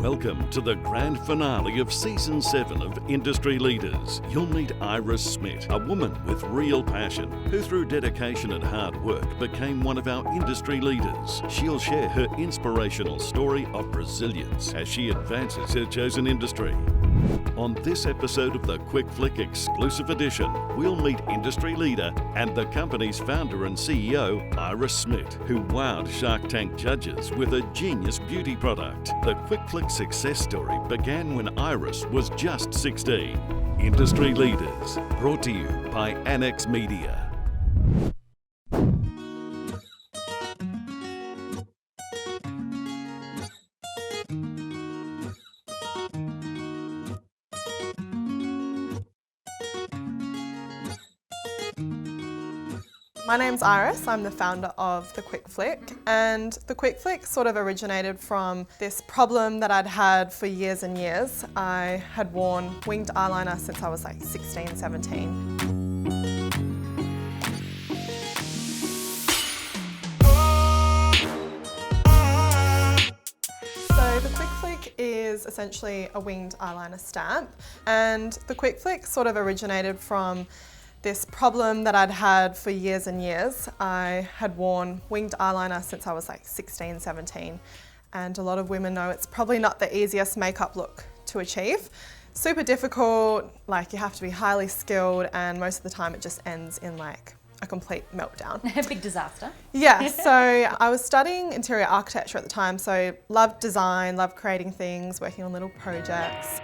Welcome to the grand finale of Season 7 of Industry Leaders. You'll meet Iris Smit, a woman with real passion, who through dedication and hard work became one of our industry leaders. She'll share her inspirational story of resilience as she advances her chosen industry. On this episode of the Quick Flick Exclusive Edition, we'll meet industry leader and the company's founder and CEO, Iris Smit, who wowed Shark Tank judges with a genius beauty product. The Quick Flick success story began when Iris was just 16. Industry Leaders, brought to you by Annex Media. My name's Iris, I'm the founder of The Quick Flick, and The Quick Flick sort of originated from this problem that I'd had for years and years. I had worn winged eyeliner since I was like 16, 17. So The Quick Flick is essentially a winged eyeliner stamp, and The Quick Flick sort of originated from this problem that I'd had for years and years. I had worn winged eyeliner since I was like 16, 17, and a lot of women know it's probably not the easiest makeup look to achieve. Super difficult, like you have to be highly skilled, and most of the time it just ends in like a complete meltdown. A big disaster. Yeah, so I was studying interior architecture at the time, so loved design, loved creating things, working on little projects.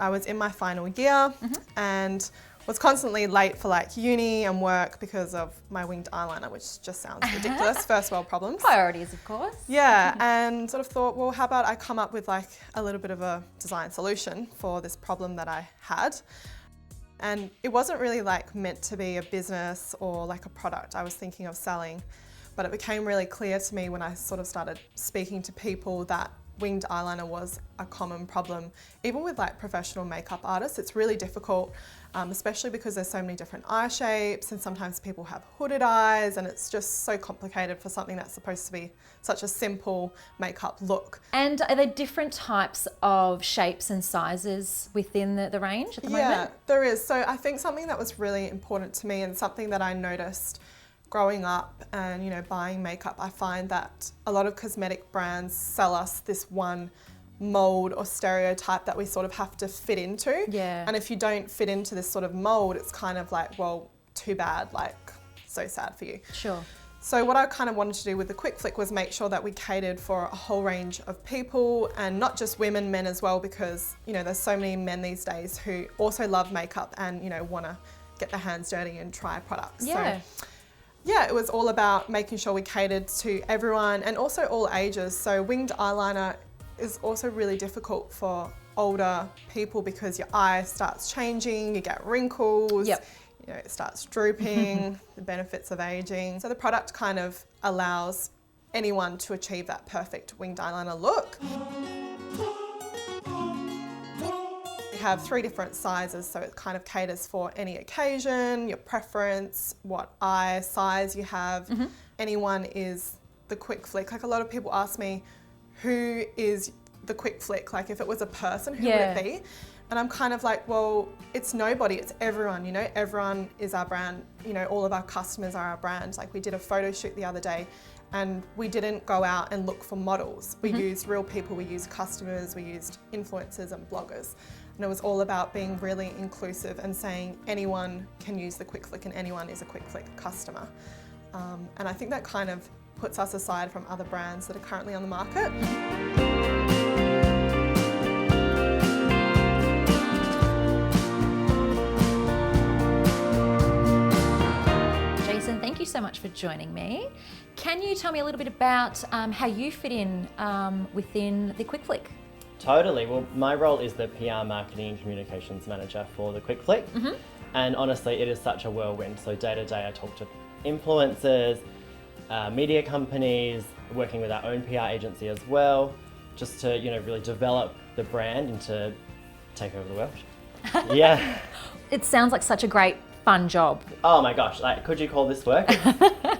I was in my final year and was constantly late for like uni and work because of my winged eyeliner, which just sounds ridiculous. First world problems. Priorities, of course. Yeah, and sort of thought, well, how about I come up with like a little bit of a design solution for this problem that I had. And it wasn't really like meant to be a business or like a product I was thinking of selling, but it became really clear to me when I sort of started speaking to people that winged eyeliner was a common problem. Even with like professional makeup artists, it's really difficult, especially because there's so many different eye shapes and sometimes people have hooded eyes and it's just so complicated for something that's supposed to be such a simple makeup look. And are there different types of shapes and sizes within the range at the moment? Yeah, there is. So I think something that was really important to me and something that I noticed growing up and, you know, buying makeup, I find that a lot of cosmetic brands sell us this one mold or stereotype that we sort of have to fit into. Yeah. And if you don't fit into this sort of mold, it's kind of like, well, too bad, like so sad for you. Sure. So what I kind of wanted to do with the Quick Flick was make sure that we catered for a whole range of people and not just women, men as well, because, you know, there's so many men these days who also love makeup and, you know, want to get their hands dirty and try products. Yeah. So, yeah, it was all about making sure we catered to everyone and also all ages. So winged eyeliner is also really difficult for older people because your eye starts changing, you get wrinkles, Yep. you know, it starts drooping, the benefits of aging. So the product kind of allows anyone to achieve that perfect winged eyeliner look. We have 3 different sizes, so it kind of caters for any occasion, your preference, what eye size you have. Anyone is the Quick Flick. Like a lot of people ask me, who is the Quick Flick? Like if it was a person, who would it be? And I'm kind of like, well, it's nobody, it's everyone, you know, everyone is our brand. You know, all of our customers are our brand. Like we did a photo shoot the other day and we didn't go out and look for models. We used real people, we used customers, we used influencers and bloggers. And it was all about being really inclusive and saying anyone can use the Quick Flick and anyone is a Quick Flick customer. And I think that kind of puts us aside from other brands that are currently on the market. Thank you so much for joining me. Can you tell me a little bit about how you fit in within the Quick Flick? Totally. Well, my role is the PR marketing and communications manager for the Quick Flick. And honestly, it is such a whirlwind. So day to day, I talk to influencers, media companies, working with our own PR agency as well, just to, you know, really develop the brand and to take over the world. Yeah. It sounds like such a great fun job. Oh my gosh, like, could you call this work?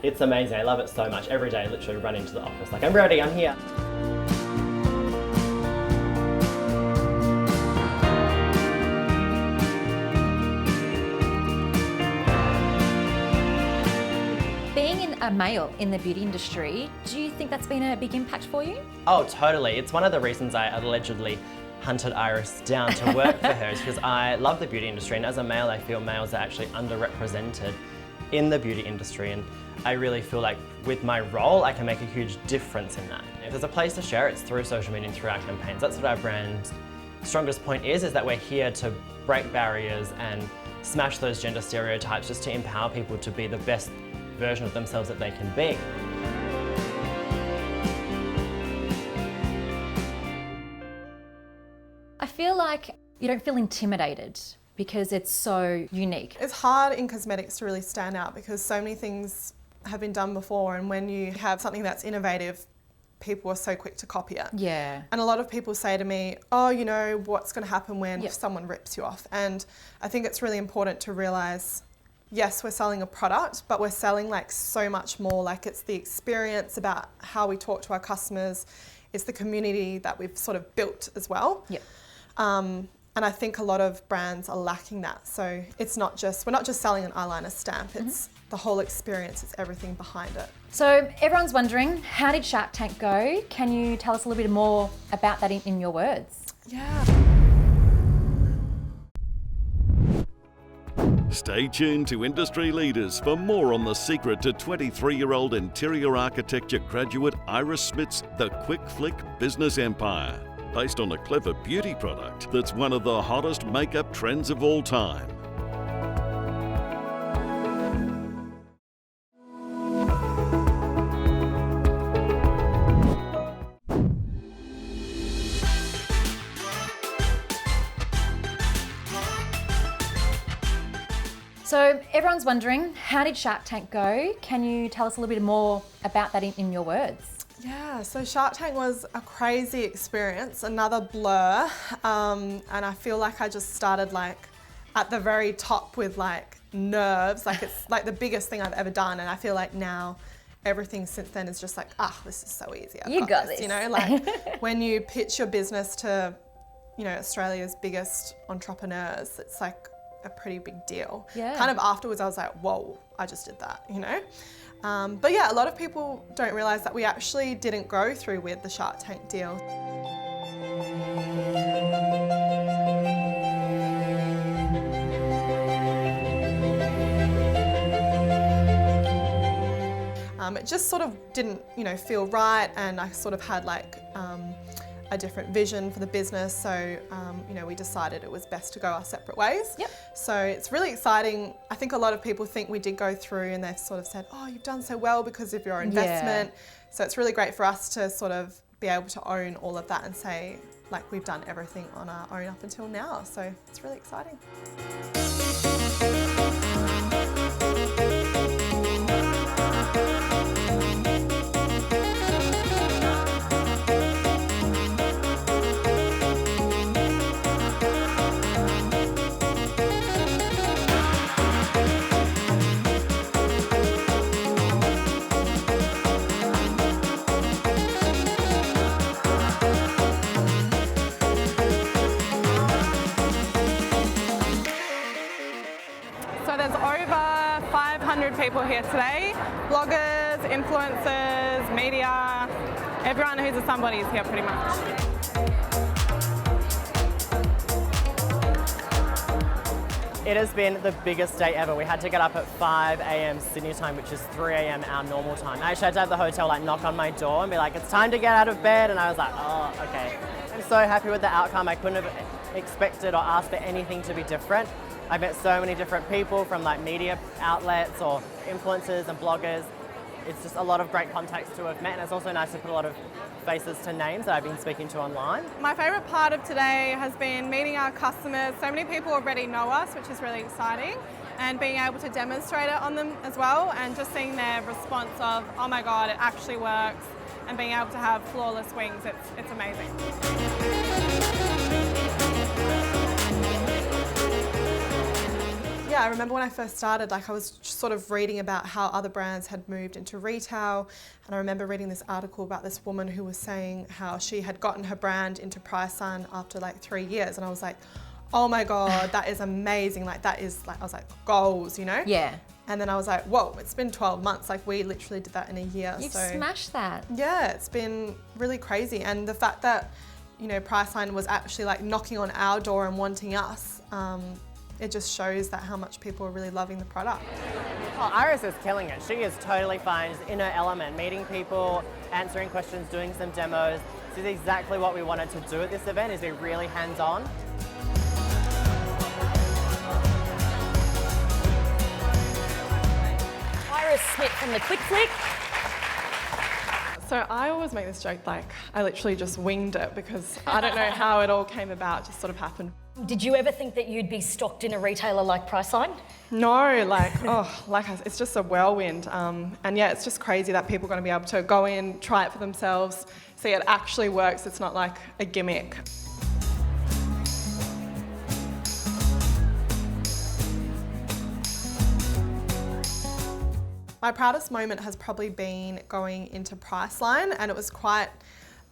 It's amazing. I love it so much. Every day I literally run into the office like, I'm ready, I'm here. A male in the beauty industry, do you think that's been a big impact for you? Oh, totally. It's one of the reasons I allegedly hunted Iris down to work for her, is because I love the beauty industry, and as a male I feel males are actually underrepresented in the beauty industry, and I really feel like with my role I can make a huge difference in that. If there's a place to share, it's through social media and through our campaigns. That's what our brand's strongest point is that we're here to break barriers and smash those gender stereotypes, just to empower people to be the best version of themselves that they can be. I feel like you don't feel intimidated because it's so unique. It's hard in cosmetics to really stand out because so many things have been done before, and when you have something that's innovative, people are so quick to copy it. Yeah. And a lot of people say to me, oh, you know, what's going to happen when someone rips you off? And I think it's really important to realise, yes, we're selling a product, but we're selling like so much more. Like, it's the experience about how we talk to our customers. It's the community that we've sort of built as well. Yep. And I think a lot of brands are lacking that. So it's not just, we're not just selling an eyeliner stamp, it's the whole experience, it's everything behind it. So everyone's wondering, how did Shark Tank go? Can you tell us a little bit more about that in your words? Yeah. Stay tuned to Industry Leaders for more on the secret to 23-year-old interior architecture graduate Iris Smit's The Quick Flick business empire, based on a clever beauty product that's one of the hottest makeup trends of all time. So everyone's wondering, how did Shark Tank go? Can you tell us a little bit more about that in your words? Yeah, so Shark Tank was a crazy experience, another blur, and I feel like I just started like at the very top with like nerves, like it's like the biggest thing I've ever done, and I feel like now everything since then is just like, this is so easy. You got this. You know, like when you pitch your business to, you know, Australia's biggest entrepreneurs, it's like a pretty big deal. Yeah. Kind of afterwards I was like, whoa, I just did that, you know? But yeah, a lot of people don't realise that we actually didn't go through with the Shark Tank deal. It just sort of didn't, you know, feel right, and I sort of had like a different vision for the business, so you know, we decided it was best to go our separate ways. Yep. So it's really exciting. I think a lot of people think we did go through, and they've sort of said, oh, you've done so well because of your investment. Yeah. So it's really great for us to sort of be able to own all of that and say, like, we've done everything on our own up until now. So it's really exciting. People here today, bloggers, influencers, media, everyone who's a somebody is here pretty much. It has been the biggest day ever. We had to get up at 5 a.m. Sydney time, which is 3 a.m. our normal time. I actually had to have the hotel like knock on my door and be like, it's time to get out of bed, and I was like, oh, okay. I'm so happy with the outcome. I couldn't have expected or asked for anything to be different. I've met so many different people from like media outlets or influencers and bloggers. It's just a lot of great contacts to have met, and it's also nice to put a lot of faces to names that I've been speaking to online. My favourite part of today has been meeting our customers. So many people already know us, which is really exciting, and being able to demonstrate it on them as well, and just seeing their response of, oh my God, it actually works, and being able to have flawless wings, it's amazing. Yeah, I remember when I first started, like I was sort of reading about how other brands had moved into retail, and I remember reading this article about this woman who was saying how she had gotten her brand into Priceline after like 3 years, and I was like, oh my God, that is amazing. Like that is like, I was like, goals, you know? Yeah. And then I was like, whoa, it's been 12 months. Like we literally did that in a year. You've so smashed that. yeah, it's been really crazy. And the fact that, you know, Priceline was actually like knocking on our door and wanting us, it just shows that how much people are really loving the product. Oh, Iris is killing it. She is totally fine. She's in her element, meeting people, answering questions, doing some demos. This is exactly what we wanted to do at this event, is be really hands-on. Iris Smit from the Quick Flick. So I always make this joke, like I literally just winged it because I don't know how it all came about, just sort of happened. Did you ever think that you'd be stocked in a retailer like Priceline? No, like, it's just a whirlwind. And yeah, it's just crazy that people are going to be able to go in, try it for themselves, see it actually works. It's not like a gimmick. My proudest moment has probably been going into Priceline, and it was quite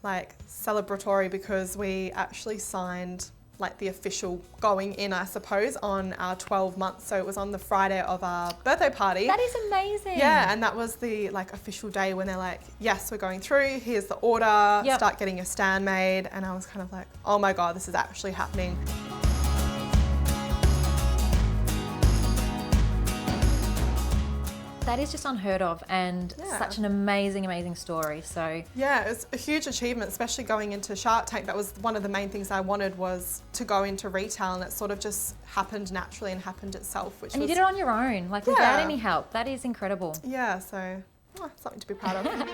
like celebratory because we actually signed like the official going in, I suppose, on our 12 months. So it was on the Friday of our birthday party. That is amazing. Yeah, and that was the like official day when they're like, yes, we're going through, here's the order, start getting your stand made. And I was kind of like, oh my God, this is actually happening. That is just unheard of, and such an amazing, amazing story. So yeah, it's a huge achievement, especially going into Shark Tank. That was one of the main things I wanted, was to go into retail, and it sort of just happened naturally and happened itself. And you did it on your own, like without any help. That is incredible. Yeah, so something to be proud of.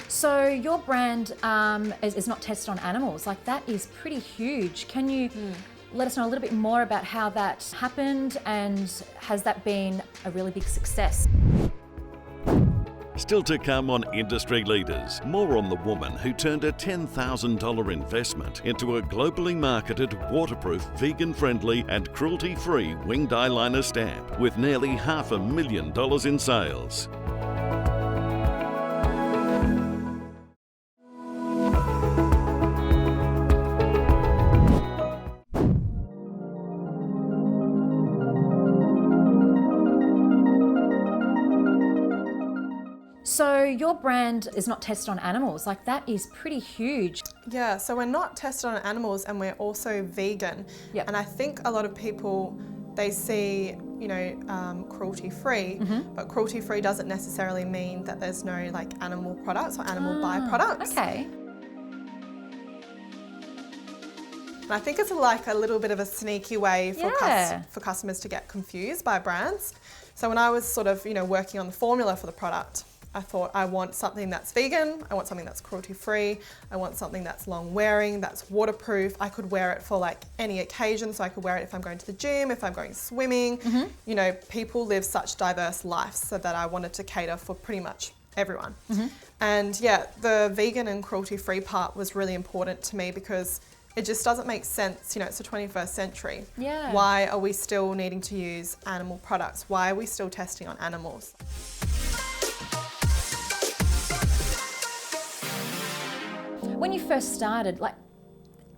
So your brand is not tested on animals. Like that is pretty huge. Can you let us know a little bit more about how that happened, and has that been a really big success? Still to come on Industry Leaders, more on the woman who turned a $10,000 investment into a globally marketed, waterproof, vegan-friendly and cruelty-free winged eyeliner stamp with nearly $500,000 in sales. So your brand is not tested on animals. Like that is pretty huge. Yeah, so we're not tested on animals, and we're also vegan. Yep. And I think a lot of people, they see, you know, cruelty-free, but cruelty-free doesn't necessarily mean that there's no like animal products or animal byproducts. Okay. And I think it's like a little bit of a sneaky way for, Yeah. for customers to get confused by brands. So when I was sort of, you know, working on the formula for the product, I thought I want something that's vegan, I want something that's cruelty-free, I want something that's long-wearing, that's waterproof. I could wear it for like any occasion, so I could wear it if I'm going to the gym, if I'm going swimming. You know, people live such diverse lives, so that I wanted to cater for pretty much everyone. And yeah, the vegan and cruelty-free part was really important to me because it just doesn't make sense, you know, it's the 21st century. Yeah. Why are we still needing to use animal products? Why are we still testing on animals? When you first started, like,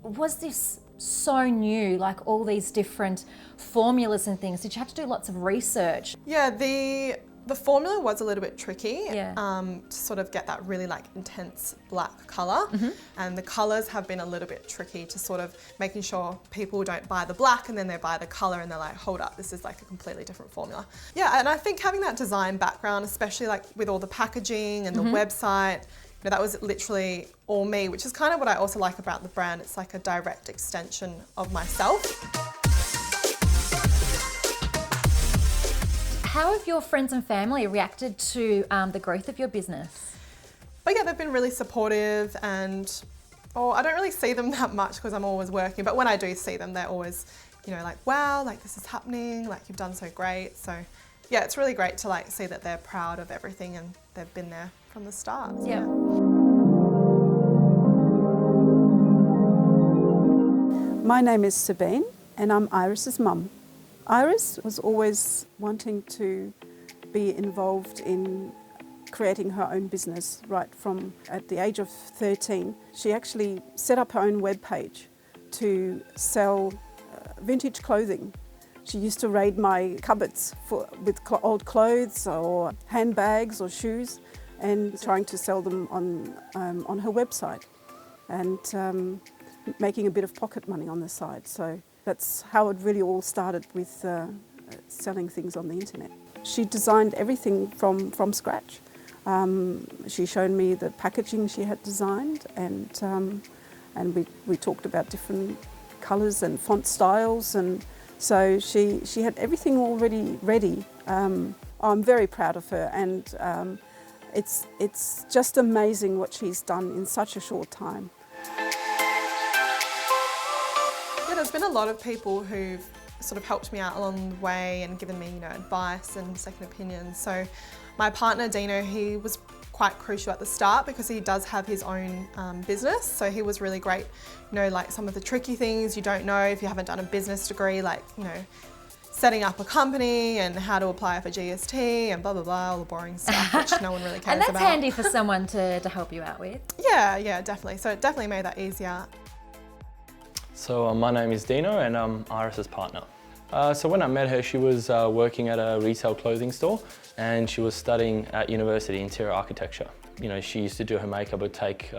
was this so new, like all these different formulas and things? Did you have to do lots of research? Yeah, the formula was a little bit tricky to sort of get that really like intense black colour. And the colours have been a little bit tricky to sort of making sure people don't buy the black and then they buy the colour and they're like, hold up, this is like a completely different formula. Yeah, and I think having that design background, especially like with all the packaging and the website, you know, that was literally all me, which is kind of what I also like about the brand. It's like a direct extension of myself. How have your friends and family reacted to the growth of your business? But yeah, they've been really supportive, and Oh, I don't really see them that much because I'm always working, but when I do see them, they're always, you know, like, wow, like this is happening, like you've done so great. So yeah, it's really great to like see that they're proud of everything and they've been there from the start. So, Yeah. My name is Sabine and I'm Iris's mum. Iris was always wanting to be involved in creating her own business right from at the age of 13. She actually set up her own webpage to sell vintage clothing. She used to raid my cupboards with old clothes or handbags or shoes and trying to sell them on her website and making a bit of pocket money on the side. So that's how it really all started with selling things on the internet. She designed everything from scratch. She showed me the packaging she had designed and we talked about different colours and font styles, and so she had everything already ready. I'm very proud of her, and it's just amazing what she's done in such a short time. Yeah, there's been a lot of people who've sort of helped me out along the way and given me, you know, advice and second opinions. So my partner Dino, he was quite crucial at the start because he does have his own business. So he was really great, you know, like some of the tricky things you don't know if you haven't done a business degree, like, you know, setting up a company and how to apply for GST and blah, blah, blah, all the boring stuff which no one really cares And that's about. handy for someone to help you out with. Yeah, definitely. So it definitely made that easier. So my name is Dino and I'm Iris's partner. So when I met her, she was working at a retail clothing store and she was studying at university interior architecture. You know, she used to do her makeup, it would take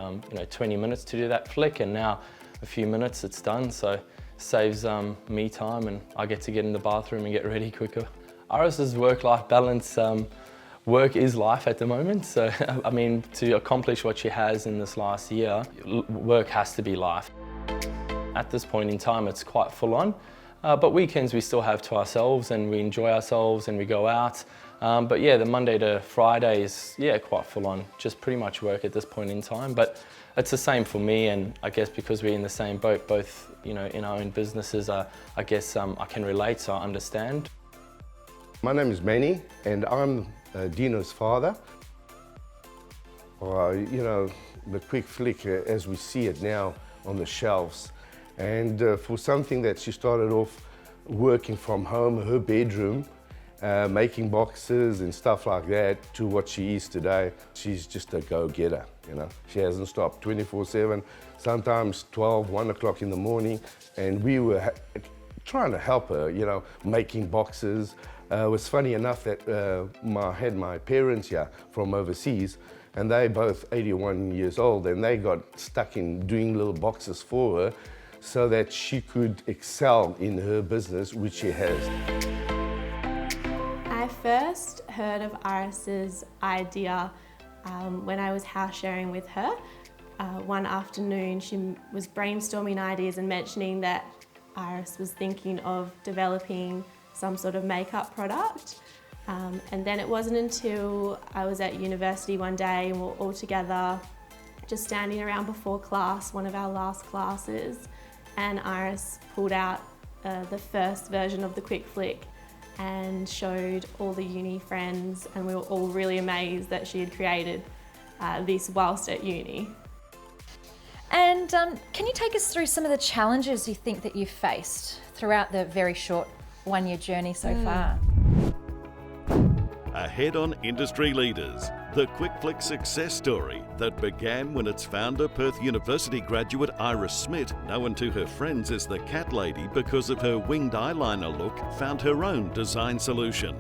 20 minutes to do that flick, and now a few minutes it's done. So saves me time and I get to get in the bathroom and get ready quicker. Iris's work-life balance, work is life at the moment. So I mean, to accomplish what she has in this last year, work has to be life. At this point in time, it's quite full on. But weekends we still have to ourselves and we enjoy ourselves and we go out. But yeah, the Monday to Friday is quite full on, just pretty much work at this point in time. But it's the same for me, and I guess because we're in the same boat, both in our own businesses, I guess I can relate, so I understand. My name is Manny and I'm Dino's father. The Quick Flick as we see it now on the shelves. And for something that she started off working from home, her bedroom, making boxes and stuff like that, to what she is today, she's just a go-getter, you know. She hasn't stopped 24/7, sometimes 12, 1 o'clock in the morning, and we were trying to help her, you know, making boxes. It was funny enough that I had my parents here from overseas, and they both 81 years old, and they got stuck in doing little boxes for her, so that she could excel in her business, which she has. I first heard of Iris's idea when I was house sharing with her. One afternoon she was brainstorming ideas and mentioning that Iris was thinking of developing some sort of makeup product. And then it wasn't until I was at university one day and we were all together just standing around before class, one of our last classes, and Iris pulled out the first version of the Quick Flick and showed all the uni friends, and we were all really amazed that she had created this whilst at uni. And can you take us through some of the challenges you think that you've faced throughout the very short one-year journey so far? Ahead on Industry Leaders, the Quick Flick success story that began when its founder, Perth University graduate Iris Smit, known to her friends as the Cat Lady because of her winged eyeliner look, found her own design solution.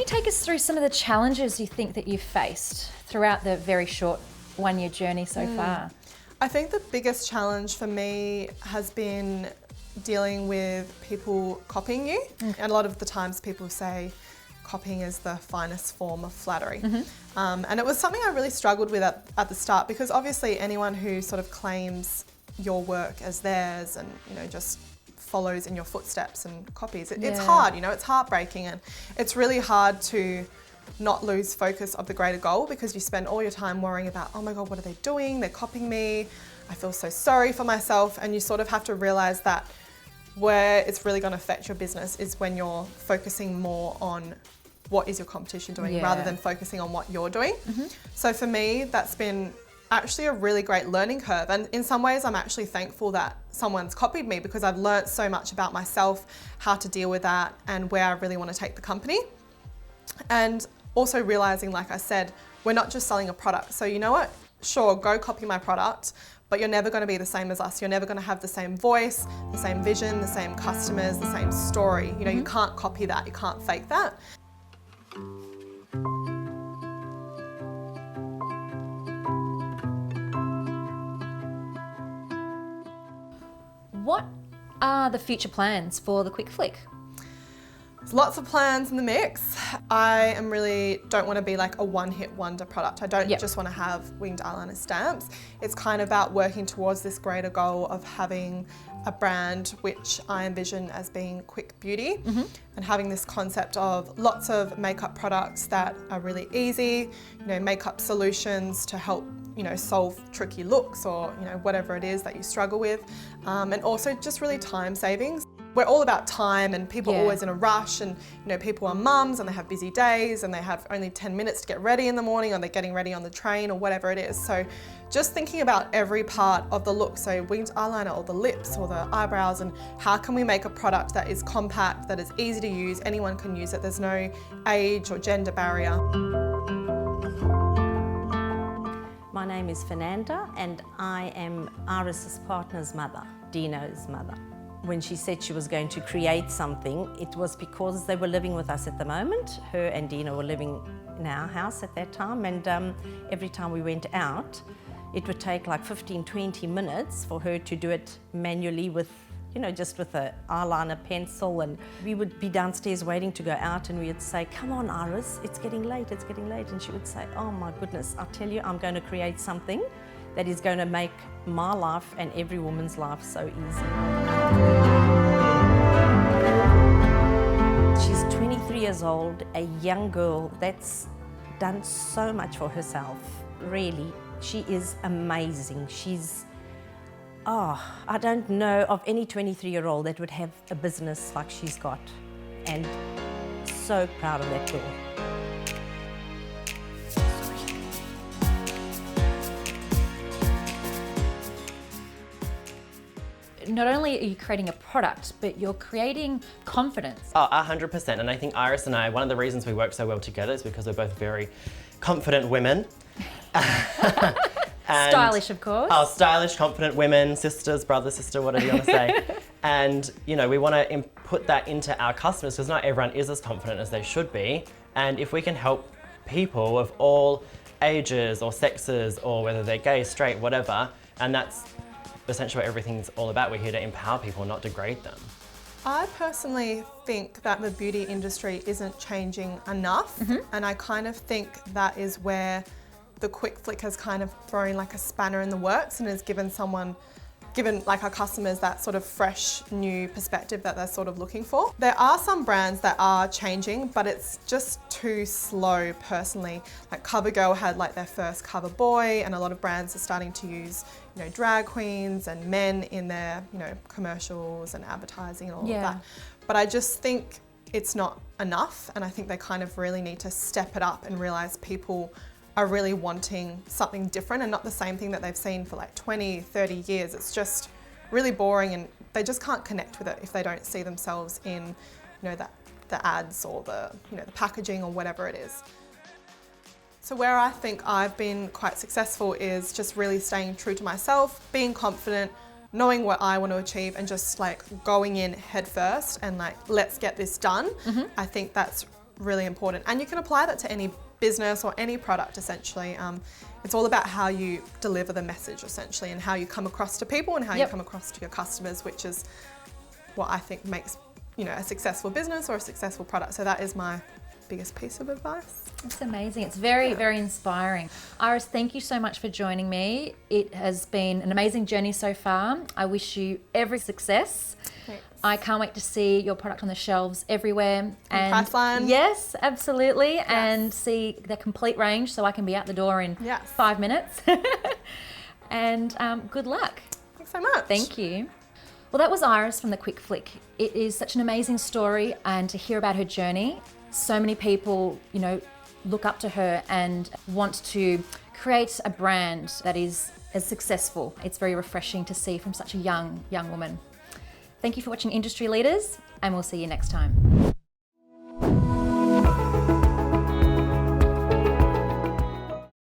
Take us through some of the challenges you think that you've faced throughout the very short one-year journey so far. I think the biggest challenge for me has been dealing with people copying you. And a lot of the times people say copying is the finest form of flattery. And it was something I really struggled with at the start, because obviously anyone who sort of claims your work as theirs and, you know, just follows in your footsteps and copies, it's hard, you know, it's heartbreaking, and it's really hard to not lose focus of the greater goal, because you spend all your time worrying about, oh my God, what are they doing? They're copying me. I feel so sorry for myself. And you sort of have to realize that where it's really going to affect your business is when you're focusing more on what is your competition doing rather than focusing on what you're doing. So for me, that's been actually a really great learning curve. And in some ways, I'm actually thankful that someone's copied me, because I've learnt so much about myself, how to deal with that, and where I really want to take the company. And also realizing, like I said, we're not just selling a product. So you know what? Sure, go copy my product, but you're never going to be the same as us. You're never going to have the same voice, the same vision, the same customers, the same story. You know, you can't copy that. You can't fake that. What are the future plans for the Quick Flick? There's lots of plans in the mix. I don't want to be like a one-hit wonder product. I don't just want to have winged eyeliner stamps. It's kind of about working towards this greater goal of having a brand which I envision as being quick beauty, and having this concept of lots of makeup products that are really easy, you know, makeup solutions to help, you know, solve tricky looks or, you know, whatever it is that you struggle with, and also just really time savings. We're all about time, and people are always in a rush, and, you know, people are mums and they have busy days and they have only 10 minutes to get ready in the morning, or they're getting ready on the train or whatever it is. So just thinking about every part of the look, so winged eyeliner or the lips or the eyebrows, and how can we make a product that is compact, that is easy to use, anyone can use it, there's no age or gender barrier. My name is Fernanda, and I am Iris's partner's mother, Dino's mother. When she said she was going to create something, it was because they were living with us at the moment. Her and Dino were living in our house at that time, and every time we went out, it would take like 15, 20 minutes for her to do it manually with, you know, just with an eyeliner pencil. And we would be downstairs waiting to go out, and we would say, come on, Iris, it's getting late, it's getting late. And she would say, oh my goodness, I'll tell you, I'm going to create something that is going to make my life and every woman's life so easy. She's 23 years old, a young girl that's done so much for herself. Really, she is amazing. I don't know of any 23-year-old that would have a business like she's got, and so proud of that girl. Not only are you creating a product, but you're creating confidence. Oh, 100%. And I think Iris and I, one of the reasons we work so well together is because we're both very confident women. Stylish, of course. Oh, stylish, confident women, sisters, brother, sister, whatever you want to say. And, you know, we want to put that into our customers, because not everyone is as confident as they should be. And if we can help people of all ages or sexes, or whether they're gay, straight, whatever, and that's essentially what everything's all about. We're here to empower people, not degrade them. I personally think that the beauty industry isn't changing enough, and I kind of think that is where the Quick Flick has kind of thrown like a spanner in the works, and has given like our customers that sort of fresh, new perspective that they're sort of looking for. There are some brands that are changing, but it's just too slow personally. Like CoverGirl had like their first cover boy, and a lot of brands are starting to use, you know, drag queens and men in their, you know, commercials and advertising and all of that. But I just think it's not enough, and I think they kind of really need to step it up and realize people are really wanting something different and not the same thing that they've seen for like 20, 30 years. It's just really boring, and they just can't connect with it if they don't see themselves in, you know, the ads or the, you know, the packaging or whatever it is. So where I think I've been quite successful is just really staying true to myself, being confident, knowing what I want to achieve, and just like going in head first and like, let's get this done. I think that's really important. And you can apply that to any business or any product essentially. It's all about how you deliver the message essentially, and how you come across to people, and how you come across to your customers, which is what I think makes, you know, a successful business or a successful product. So that is my biggest piece of advice. It's amazing. It's very, very inspiring. Iris, thank you so much for joining me. It has been an amazing journey so far. I wish you every success. Thanks. I can't wait to see your product on the shelves everywhere. And Priceline. Yes, absolutely. Yes. And see the complete range so I can be out the door in 5 minutes. And good luck. Thanks so much. Thank you. Well, that was Iris from The Quick Flick. It is such an amazing story, and to hear about her journey. So many people, you know, look up to her and want to create a brand that is as successful. It's very refreshing to see from such a young woman. Thank you for watching Industry Leaders, and we'll see you next time.